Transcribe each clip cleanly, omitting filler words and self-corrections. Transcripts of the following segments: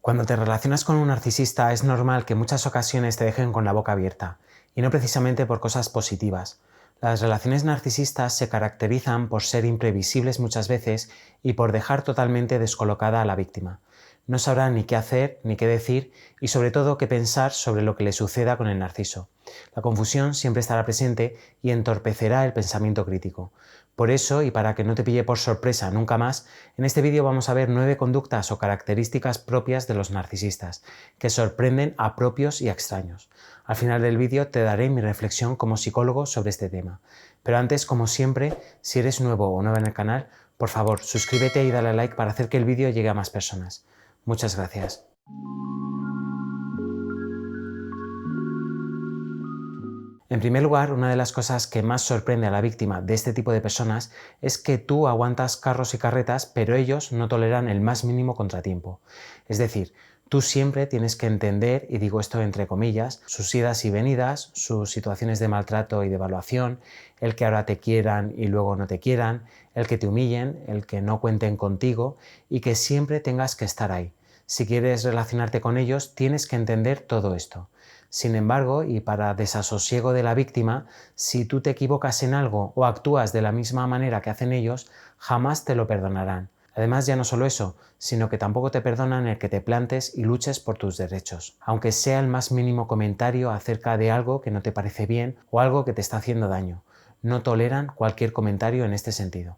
Cuando te relacionas con un narcisista es normal que en muchas ocasiones te dejen con la boca abierta, y no precisamente por cosas positivas. Las relaciones narcisistas se caracterizan por ser imprevisibles muchas veces y por dejar totalmente descolocada a la víctima. No sabrá ni qué hacer, ni qué decir y sobre todo qué pensar sobre lo que le suceda con el narciso. La confusión siempre estará presente y entorpecerá el pensamiento crítico. Por eso, y para que no te pille por sorpresa nunca más, en este vídeo vamos a ver 9 conductas o características propias de los narcisistas, que sorprenden a propios y a extraños. Al final del vídeo te daré mi reflexión como psicólogo sobre este tema. Pero antes, como siempre, si eres nuevo o nueva en el canal, por favor, suscríbete y dale a like para hacer que el vídeo llegue a más personas. Muchas gracias. En primer lugar, una de las cosas que más sorprende a la víctima de este tipo de personas es que tú aguantas carros y carretas, pero ellos no toleran el más mínimo contratiempo. Es decir, tú siempre tienes que entender, y digo esto entre comillas, sus idas y venidas, sus situaciones de maltrato y de evaluación, el que ahora te quieran y luego no te quieran, el que te humillen, el que no cuenten contigo y que siempre tengas que estar ahí. Si quieres relacionarte con ellos, tienes que entender todo esto. Sin embargo, y para desasosiego de la víctima, si tú te equivocas en algo o actúas de la misma manera que hacen ellos, jamás te lo perdonarán. Además, ya no solo eso, sino que tampoco te perdonan el que te plantes y luches por tus derechos, aunque sea el más mínimo comentario acerca de algo que no te parece bien o algo que te está haciendo daño. No toleran cualquier comentario en este sentido.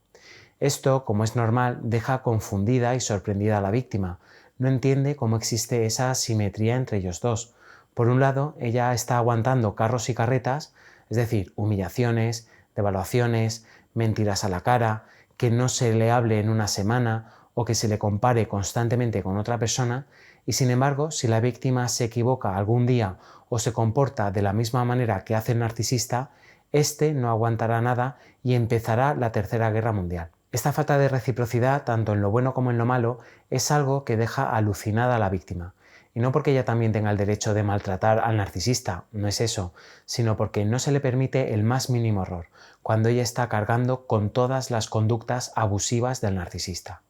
Esto, como es normal, deja confundida y sorprendida a la víctima. No entiende cómo existe esa asimetría entre ellos dos. Por un lado, ella está aguantando carros y carretas, es decir, humillaciones, devaluaciones, mentiras a la cara, que no se le hable en una semana o que se le compare constantemente con otra persona, y sin embargo, si la víctima se equivoca algún día o se comporta de la misma manera que hace el narcisista, este no aguantará nada y empezará la Tercera Guerra Mundial. Esta falta de reciprocidad, tanto en lo bueno como en lo malo, es algo que deja alucinada a la víctima. Y no porque ella también tenga el derecho de maltratar al narcisista, no es eso, sino porque no se le permite el más mínimo error, cuando ella está cargando con todas las conductas abusivas del narcisista.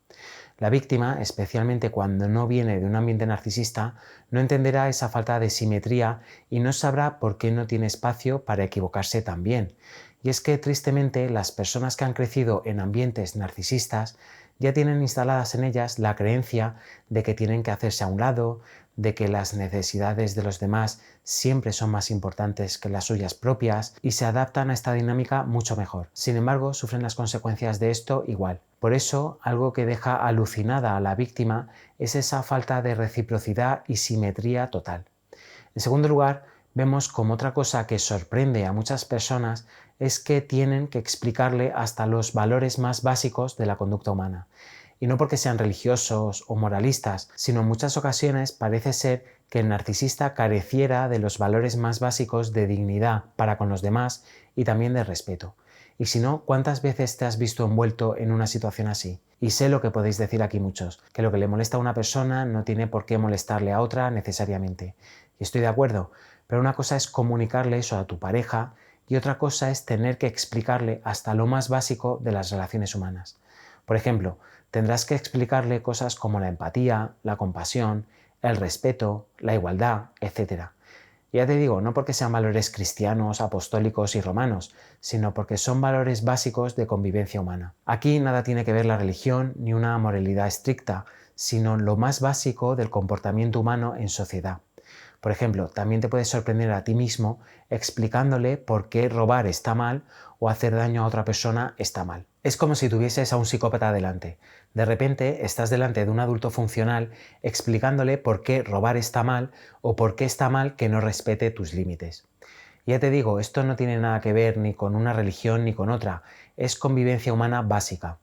La víctima, especialmente cuando no viene de un ambiente narcisista, no entenderá esa falta de simetría y no sabrá por qué no tiene espacio para equivocarse también. Y es que, tristemente, las personas que han crecido en ambientes narcisistas ya tienen instaladas en ellas la creencia de que tienen que hacerse a un lado, de que las necesidades de los demás siempre son más importantes que las suyas propias y se adaptan a esta dinámica mucho mejor. Sin embargo, sufren las consecuencias de esto igual. Por eso, algo que deja alucinada a la víctima es esa falta de reciprocidad y simetría total. En segundo lugar, vemos como otra cosa que sorprende a muchas personas es que tienen que explicarle hasta los valores más básicos de la conducta humana. Y no porque sean religiosos o moralistas, sino en muchas ocasiones parece ser que el narcisista careciera de los valores más básicos de dignidad para con los demás y también de respeto. Y si no, ¿cuántas veces te has visto envuelto en una situación así? Y sé lo que podéis decir aquí muchos, que lo que le molesta a una persona no tiene por qué molestarle a otra necesariamente. Y estoy de acuerdo, pero una cosa es comunicarle eso a tu pareja y otra cosa es tener que explicarle hasta lo más básico de las relaciones humanas. Por ejemplo, tendrás que explicarle cosas como la empatía, la compasión, el respeto, la igualdad, etc. Y ya te digo, no porque sean valores cristianos, apostólicos y romanos, sino porque son valores básicos de convivencia humana. Aquí nada tiene que ver la religión ni una moralidad estricta, sino lo más básico del comportamiento humano en sociedad. Por ejemplo, también te puedes sorprender a ti mismo explicándole por qué robar está mal o hacer daño a otra persona está mal. Es como si tuvieses a un psicópata delante. De repente estás delante de un adulto funcional explicándole por qué robar está mal o por qué está mal que no respete tus límites. Y ya te digo, esto no tiene nada que ver ni con una religión ni con otra, es convivencia humana básica.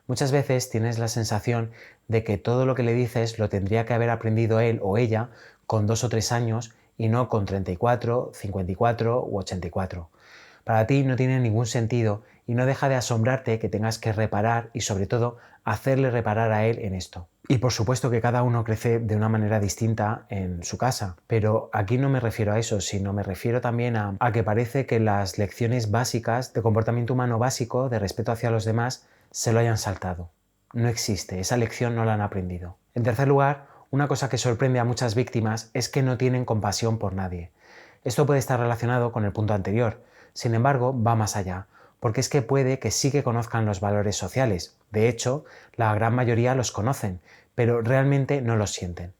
Muchas veces tienes la sensación de que todo lo que le dices lo tendría que haber aprendido él o ella con 2 o 3 años y no con 34, 54 u 84. Para ti no tiene ningún sentido y no deja de asombrarte que tengas que reparar y sobre todo hacerle reparar a él en esto. Y por supuesto que cada uno crece de una manera distinta en su casa, pero aquí no me refiero a eso, sino me refiero también a que parece que las lecciones básicas de comportamiento humano básico, de respeto hacia los demás, se lo hayan saltado. No existe, esa lección no la han aprendido. En tercer lugar, Una cosa que sorprende a muchas víctimas es que no tienen compasión por nadie. Esto puede estar relacionado con el punto anterior, sin embargo, va más allá, porque es que puede que sí que conozcan los valores sociales. De hecho, la gran mayoría los conocen, pero realmente no los sienten.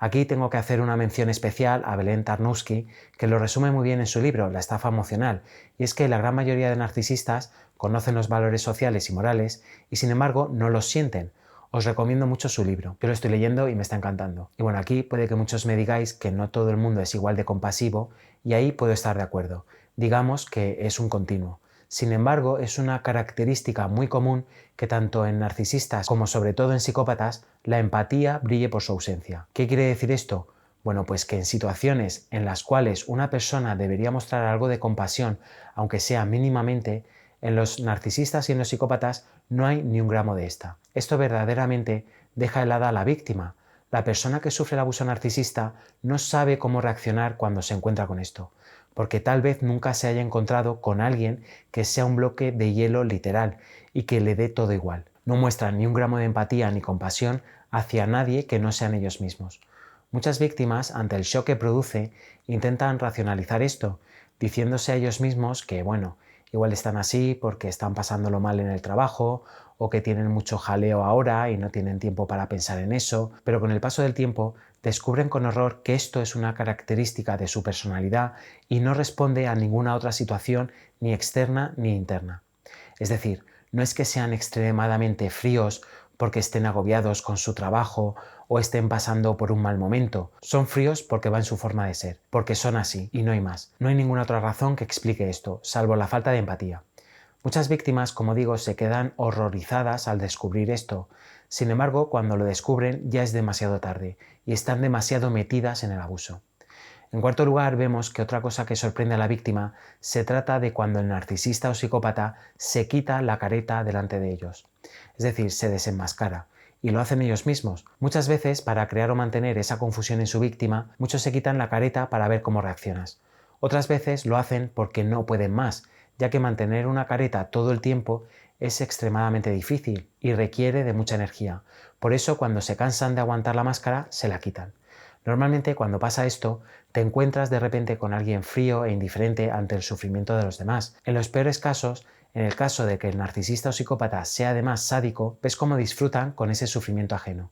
Aquí tengo que hacer una mención especial a Belén Tarnowski, que lo resume muy bien en su libro La estafa emocional, y es que la gran mayoría de narcisistas conocen los valores sociales y morales y sin embargo no los sienten. Os recomiendo mucho su libro. Yo lo estoy leyendo y me está encantando. Y bueno, aquí puede que muchos me digáis que no todo el mundo es igual de compasivo y ahí puedo estar de acuerdo. Digamos que es un continuo. Sin embargo, es una característica muy común que tanto en narcisistas como sobre todo en psicópatas la empatía brille por su ausencia. ¿Qué quiere decir esto? Bueno, pues que en situaciones en las cuales una persona debería mostrar algo de compasión, aunque sea mínimamente, en los narcisistas y en los psicópatas no hay ni un gramo de esta. Esto verdaderamente deja helada a la víctima. La persona que sufre el abuso narcisista no sabe cómo reaccionar cuando se encuentra con esto, porque tal vez nunca se haya encontrado con alguien que sea un bloque de hielo literal y que le dé todo igual. No muestran ni un gramo de empatía ni compasión hacia nadie que no sean ellos mismos. Muchas víctimas, ante el shock que produce, intentan racionalizar esto, diciéndose a ellos mismos que, bueno, igual están así porque están pasándolo mal en el trabajo o que tienen mucho jaleo ahora y no tienen tiempo para pensar en eso, pero con el paso del tiempo descubren con horror que esto es una característica de su personalidad y no responde a ninguna otra situación ni externa ni interna. Es decir, no es que sean extremadamente fríos porque estén agobiados con su trabajo o estén pasando por un mal momento. Son fríos porque va en su forma de ser, porque son así y no hay más. No hay ninguna otra razón que explique esto, salvo la falta de empatía. Muchas víctimas, como digo, se quedan horrorizadas al descubrir esto. Sin embargo, cuando lo descubren ya es demasiado tarde y están demasiado metidas en el abuso. En cuarto lugar, vemos que otra cosa que sorprende a la víctima se trata de cuando el narcisista o psicópata se quita la careta delante de ellos. Es decir, se desenmascara. Y lo hacen ellos mismos. Muchas veces, para crear o mantener esa confusión en su víctima, muchos se quitan la careta para ver cómo reaccionas. Otras veces lo hacen porque no pueden más, ya que mantener una careta todo el tiempo es extremadamente difícil y requiere de mucha energía. Por eso, cuando se cansan de aguantar la máscara, se la quitan. Normalmente cuando pasa esto, te encuentras de repente con alguien frío e indiferente ante el sufrimiento de los demás. En los peores casos, en el caso de que el narcisista o psicópata sea además sádico, ves cómo disfrutan con ese sufrimiento ajeno.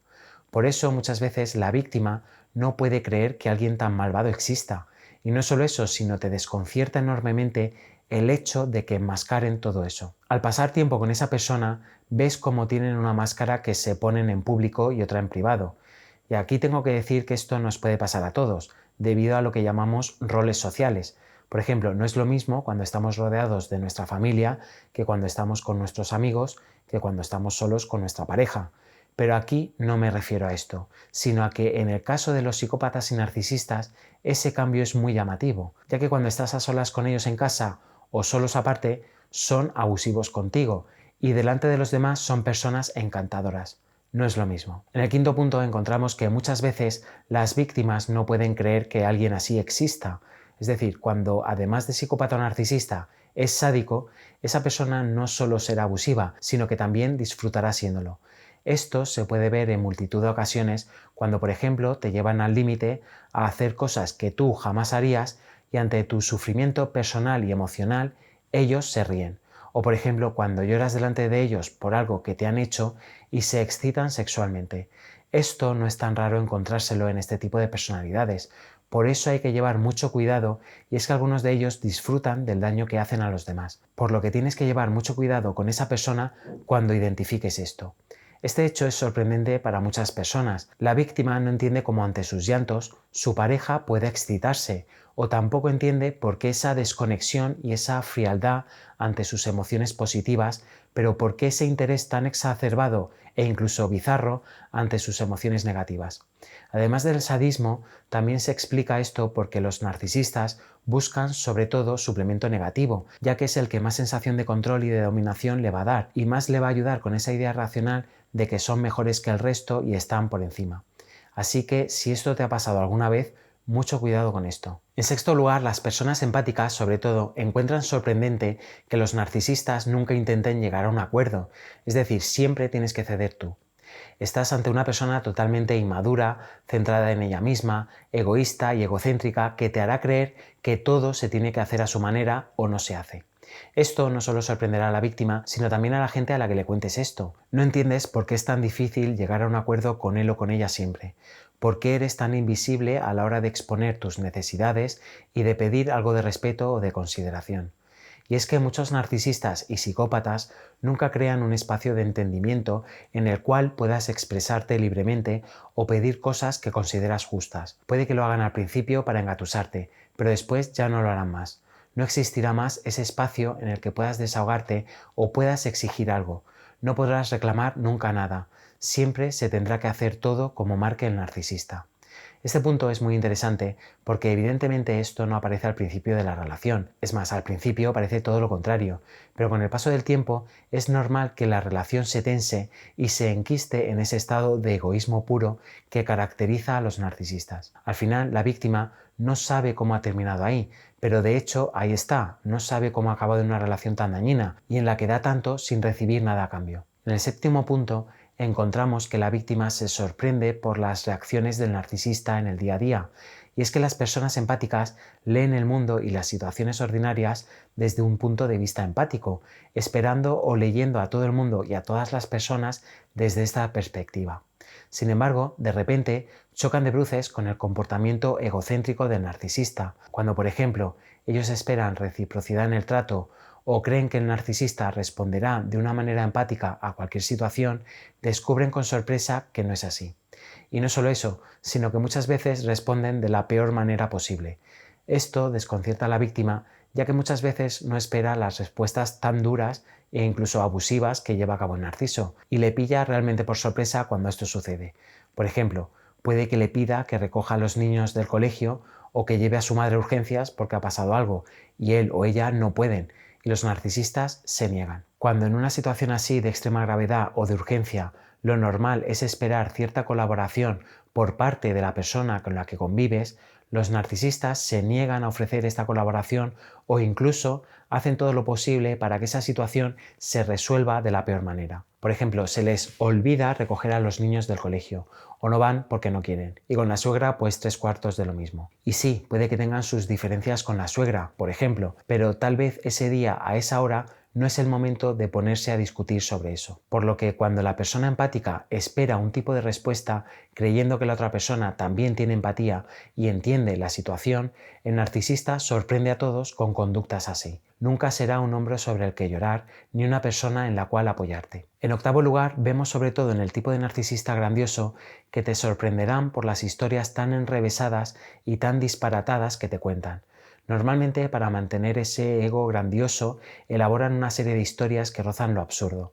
Por eso muchas veces la víctima no puede creer que alguien tan malvado exista. Y no solo eso, sino te desconcierta enormemente el hecho de que enmascaren todo eso. Al pasar tiempo con esa persona, ves cómo tienen una máscara que se ponen en público y otra en privado. Y aquí tengo que decir que esto nos puede pasar a todos, debido a lo que llamamos roles sociales. Por ejemplo, no es lo mismo cuando estamos rodeados de nuestra familia que cuando estamos con nuestros amigos, que cuando estamos solos con nuestra pareja. Pero aquí no me refiero a esto, sino a que en el caso de los psicópatas y narcisistas, ese cambio es muy llamativo, ya que cuando estás a solas con ellos en casa o solos aparte, son abusivos contigo y delante de los demás son personas encantadoras. No es lo mismo. En el quinto punto encontramos que muchas veces las víctimas no pueden creer que alguien así exista. Es decir, cuando además de psicópata o narcisista es sádico, esa persona no solo será abusiva, sino que también disfrutará siéndolo. Esto se puede ver en multitud de ocasiones cuando, por ejemplo, te llevan al límite a hacer cosas que tú jamás harías y ante tu sufrimiento personal y emocional, ellos se ríen. O por ejemplo, cuando lloras delante de ellos por algo que te han hecho y se excitan sexualmente. Esto no es tan raro encontrárselo en este tipo de personalidades. Por eso hay que llevar mucho cuidado y es que algunos de ellos disfrutan del daño que hacen a los demás. Por lo que tienes que llevar mucho cuidado con esa persona cuando identifiques esto. Este hecho es sorprendente para muchas personas. La víctima no entiende cómo ante sus llantos su pareja puede excitarse o tampoco entiende por qué esa desconexión y esa frialdad ante sus emociones positivas, pero por qué ese interés tan exacerbado e incluso bizarro ante sus emociones negativas. Además del sadismo, también se explica esto porque los narcisistas buscan sobre todo suplemento negativo, ya que es el que más sensación de control y de dominación le va a dar, y más le va a ayudar con esa idea racional de que son mejores que el resto y están por encima. Así que si esto te ha pasado alguna vez, mucho cuidado con esto. En sexto lugar, las personas empáticas, sobre todo, encuentran sorprendente que los narcisistas nunca intenten llegar a un acuerdo, es decir, siempre tienes que ceder tú. Estás ante una persona totalmente inmadura, centrada en ella misma, egoísta y egocéntrica, que te hará creer que todo se tiene que hacer a su manera o no se hace. Esto no solo sorprenderá a la víctima, sino también a la gente a la que le cuentes esto. No entiendes por qué es tan difícil llegar a un acuerdo con él o con ella siempre. ¿Por qué eres tan invisible a la hora de exponer tus necesidades y de pedir algo de respeto o de consideración? Y es que muchos narcisistas y psicópatas nunca crean un espacio de entendimiento en el cual puedas expresarte libremente o pedir cosas que consideras justas. Puede que lo hagan al principio para engatusarte, pero después ya no lo harán más. No existirá más ese espacio en el que puedas desahogarte o puedas exigir algo. No podrás reclamar nunca nada. Siempre se tendrá que hacer todo como marque el narcisista. Este punto es muy interesante porque evidentemente esto no aparece al principio de la relación. Es más, al principio parece todo lo contrario, pero con el paso del tiempo es normal que la relación se tense y se enquiste en ese estado de egoísmo puro que caracteriza a los narcisistas. Al final, la víctima no sabe cómo ha terminado ahí, pero de hecho ahí está, no sabe cómo ha acabado en una relación tan dañina y en la que da tanto sin recibir nada a cambio. En el séptimo punto, encontramos que la víctima se sorprende por las reacciones del narcisista en el día a día, y es que las personas empáticas leen el mundo y las situaciones ordinarias desde un punto de vista empático, esperando o leyendo a todo el mundo y a todas las personas desde esta perspectiva. Sin embargo, de repente chocan de bruces con el comportamiento egocéntrico del narcisista, cuando por ejemplo ellos esperan reciprocidad en el trato o creen que el narcisista responderá de una manera empática a cualquier situación, descubren con sorpresa que no es así. Y no solo eso, sino que muchas veces responden de la peor manera posible. Esto desconcierta a la víctima, ya que muchas veces no espera las respuestas tan duras e incluso abusivas que lleva a cabo el narciso, y le pilla realmente por sorpresa cuando esto sucede. Por ejemplo, puede que le pida que recoja a los niños del colegio o que lleve a su madre a urgencias porque ha pasado algo, y él o ella no pueden, y los narcisistas se niegan. Cuando en una situación así de extrema gravedad o de urgencia, lo normal es esperar cierta colaboración por parte de la persona con la que convives, los narcisistas se niegan a ofrecer esta colaboración o incluso hacen todo lo posible para que esa situación se resuelva de la peor manera. Por ejemplo, se les olvida recoger a los niños del colegio o no van porque no quieren. Y con la suegra, pues 3/4 de lo mismo. Y sí, puede que tengan sus diferencias con la suegra, por ejemplo, pero tal vez ese día a esa hora no es el momento de ponerse a discutir sobre eso. Por lo que cuando la persona empática espera un tipo de respuesta creyendo que la otra persona también tiene empatía y entiende la situación, el narcisista sorprende a todos con conductas así. Nunca será un hombro sobre el que llorar ni una persona en la cual apoyarte. En octavo lugar, vemos sobre todo en el tipo de narcisista grandioso que te sorprenderán por las historias tan enrevesadas y tan disparatadas que te cuentan. Normalmente, para mantener ese ego grandioso, elaboran una serie de historias que rozan lo absurdo.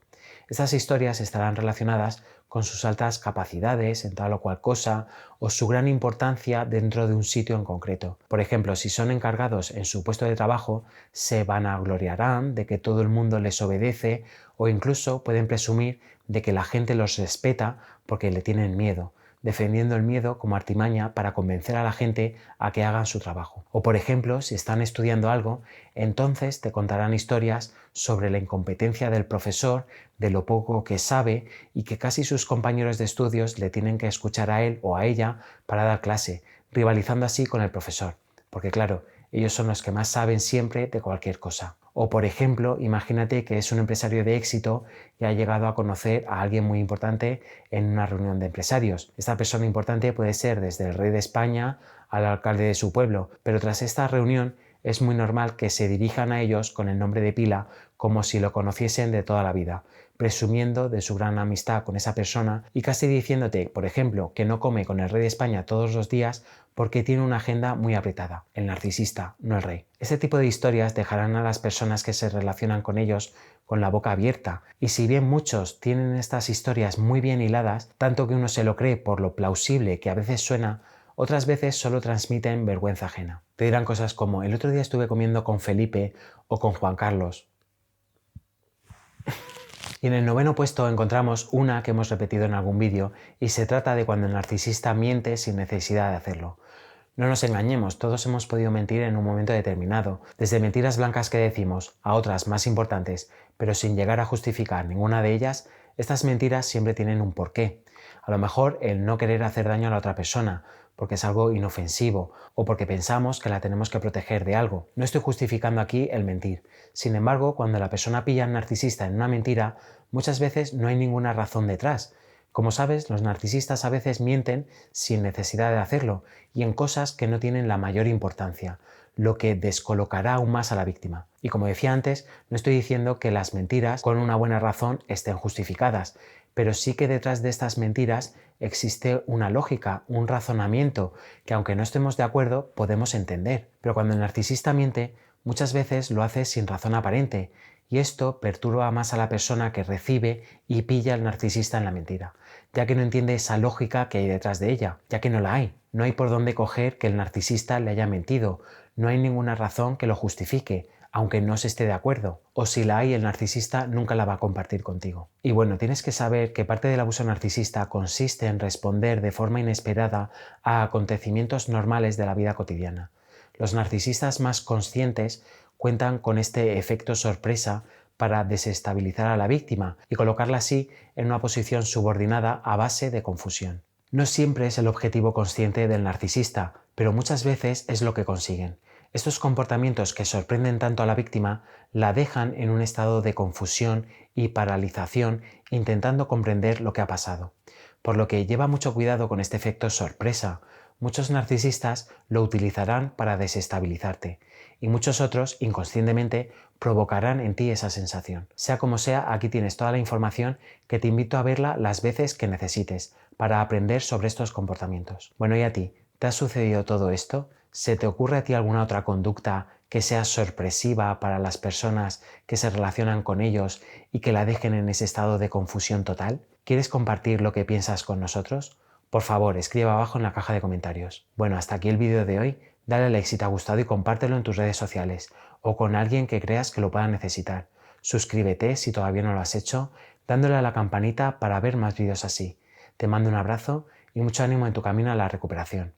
Estas historias estarán relacionadas con sus altas capacidades en tal o cual cosa o su gran importancia dentro de un sitio en concreto. Por ejemplo, si son encargados en su puesto de trabajo, se vanagloriarán de que todo el mundo les obedece o incluso pueden presumir de que la gente los respeta porque le tienen miedo, defendiendo el miedo como artimaña para convencer a la gente a que hagan su trabajo. O por ejemplo, si están estudiando algo, entonces te contarán historias sobre la incompetencia del profesor, de lo poco que sabe y que casi sus compañeros de estudios le tienen que escuchar a él o a ella para dar clase, rivalizando así con el profesor. Porque claro, ellos son los que más saben siempre de cualquier cosa. O por ejemplo, imagínate que es un empresario de éxito y ha llegado a conocer a alguien muy importante en una reunión de empresarios. Esta persona importante puede ser desde el rey de España al alcalde de su pueblo, pero tras esta reunión es muy normal que se dirijan a ellos con el nombre de pila como si lo conociesen de toda la vida, presumiendo de su gran amistad con esa persona y casi diciéndote, por ejemplo, que no come con el rey de España todos los días porque tiene una agenda muy apretada, el narcisista, no el rey. Este tipo de historias dejarán a las personas que se relacionan con ellos con la boca abierta, y si bien muchos tienen estas historias muy bien hiladas, tanto que uno se lo cree por lo plausible que a veces suena, otras veces solo transmiten vergüenza ajena. Te dirán cosas como: el otro día estuve comiendo con Felipe o con Juan Carlos. Y en el noveno puesto encontramos una que hemos repetido en algún vídeo y se trata de cuando el narcisista miente sin necesidad de hacerlo. No nos engañemos, todos hemos podido mentir en un momento determinado, desde mentiras blancas que decimos a otras más importantes, pero sin llegar a justificar ninguna de ellas, Estas mentiras siempre tienen un porqué. A lo mejor el no querer hacer daño a la otra persona, porque es algo inofensivo o porque pensamos que la tenemos que proteger de algo. No estoy justificando aquí el mentir. Sin embargo, cuando la persona pilla al narcisista en una mentira, muchas veces no hay ninguna razón detrás. Como sabes, los narcisistas a veces mienten sin necesidad de hacerlo y en cosas que no tienen la mayor importancia, lo que descolocará aún más a la víctima. Y como decía antes, no estoy diciendo que las mentiras con una buena razón estén justificadas, pero sí que detrás de estas mentiras existe una lógica, un razonamiento, que aunque no estemos de acuerdo, podemos entender. Pero cuando el narcisista miente, muchas veces lo hace sin razón aparente, y esto perturba más a la persona que recibe y pilla al narcisista en la mentira, ya que no entiende esa lógica que hay detrás de ella, ya que no la hay. No hay por dónde coger que el narcisista le haya mentido, no hay ninguna razón que lo justifique, aunque no se esté de acuerdo, o si la hay, el narcisista nunca la va a compartir contigo. Y bueno, tienes que saber que parte del abuso narcisista consiste en responder de forma inesperada a acontecimientos normales de la vida cotidiana. Los narcisistas más conscientes cuentan con este efecto sorpresa para desestabilizar a la víctima y colocarla así en una posición subordinada a base de confusión. No siempre es el objetivo consciente del narcisista, pero muchas veces es lo que consiguen. Estos comportamientos que sorprenden tanto a la víctima la dejan en un estado de confusión y paralización intentando comprender lo que ha pasado. Por lo que lleva mucho cuidado con este efecto sorpresa. Muchos narcisistas lo utilizarán para desestabilizarte y muchos otros, inconscientemente, provocarán en ti esa sensación. Sea como sea, aquí tienes toda la información que te invito a verla las veces que necesites para aprender sobre estos comportamientos. Bueno, ¿y a ti? ¿Te ha sucedido todo esto? ¿Se te ocurre a ti alguna otra conducta que sea sorpresiva para las personas que se relacionan con ellos y que la dejen en ese estado de confusión total? ¿Quieres compartir lo que piensas con nosotros? Por favor, escribe abajo en la caja de comentarios. Bueno, hasta aquí el vídeo de hoy. Dale like si te ha gustado y compártelo en tus redes sociales o con alguien que creas que lo pueda necesitar. Suscríbete si todavía no lo has hecho, dándole a la campanita para ver más vídeos así. Te mando un abrazo y mucho ánimo en tu camino a la recuperación.